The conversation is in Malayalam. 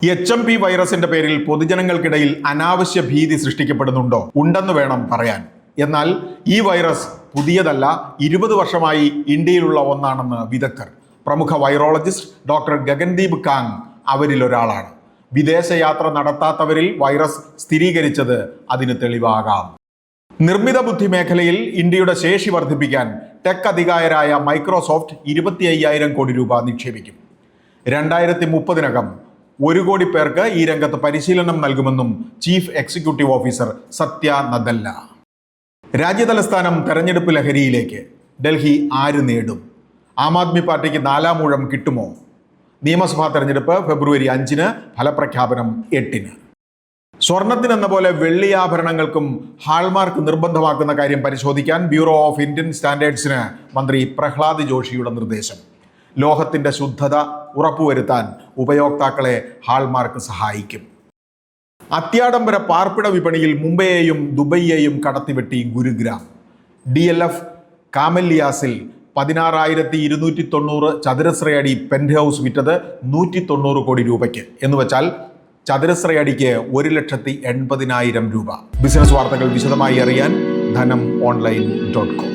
HMP വൈറസിന്റെ പേരിൽ പൊതുജനങ്ങൾക്കിടയിൽ അനാവശ്യ ഭീതി സൃഷ്ടിക്കപ്പെടുന്നുണ്ടോ? ഉണ്ടെന്ന് വേണം പറയാൻ. എന്നാൽ ഈ വൈറസ് പുതിയതല്ല, 20 വർഷമായി ഇന്ത്യയിലുള്ള ഒന്നാണെന്ന് വിദഗ്ധർ. പ്രമുഖ വൈറോളജിസ്റ്റ് ഡോക്ടർ ഗഗൻദീപ് കാങ് അവരിൽ ഒരാളാണ്. വിദേശയാത്ര നടത്താത്തവരിൽ വൈറസ് സ്ഥിരീകരിച്ചത് അതിന് തെളിവാകാം. നിർമ്മിത ബുദ്ധി മേഖലയിൽ ഇന്ത്യയുടെ ശേഷി വർദ്ധിപ്പിക്കാൻ ടെക് അധികായരായ മൈക്രോസോഫ്റ്റ് 25,000 കോടി രൂപ നിക്ഷേപിക്കും. 2030-നകം 1 കോടി പേർക്ക് ഈ രംഗത്ത് പരിശീലനം നൽകുമെന്നും ചീഫ് എക്സിക്യൂട്ടീവ് ഓഫീസർ സത്യ നദല്ല. രാജ്യതലസ്ഥാനം തെരഞ്ഞെടുപ്പ് ലഹരിയിലേക്ക്. ഡൽഹി ആര് നേടും? ആം ആദ്മി പാർട്ടിക്ക് 4-ാം ഊഴം കിട്ടുമോ? നിയമസഭാ തെരഞ്ഞെടുപ്പ് ഫെബ്രുവരി 5-ന്, ഫലപ്രഖ്യാപനം 8-ന്. സ്വർണത്തിനെന്ന പോലെ വെള്ളിയാഭരണങ്ങൾക്കും ഹാൾമാർക്ക് നിർബന്ധമാക്കുന്ന കാര്യം പരിശോധിക്കാൻ ബ്യൂറോ ഓഫ് ഇന്ത്യൻ സ്റ്റാൻഡേർഡ്സിന് മന്ത്രി പ്രഹ്ലാദ് ജോഷിയുടെ നിർദ്ദേശം. ലോഹത്തിന്റെ ശുദ്ധത ഉറപ്പുവരുത്താൻ ഉപയോക്താക്കളെ ഹാൾമാർക്ക് സഹായിക്കും. അത്യാഡംബര പാർപ്പിട വിപണിയിൽ മുംബൈയെയും ദുബൈയെയും കടത്തിവെട്ടി ഗുരുഗ്രാം. DLF കാമല്ലിയാസിൽ 16,290 ചതുരശ്രയടി പെന്റ് ഹൗസ് വിറ്റത് 190 കോടി രൂപയ്ക്ക്. എന്നുവെച്ചാൽ ചതുരശ്രയടിക്ക് 1,80,000 രൂപ. ബിസിനസ് വാർത്തകൾ വിശദമായി അറിയാൻ ധനം online.com.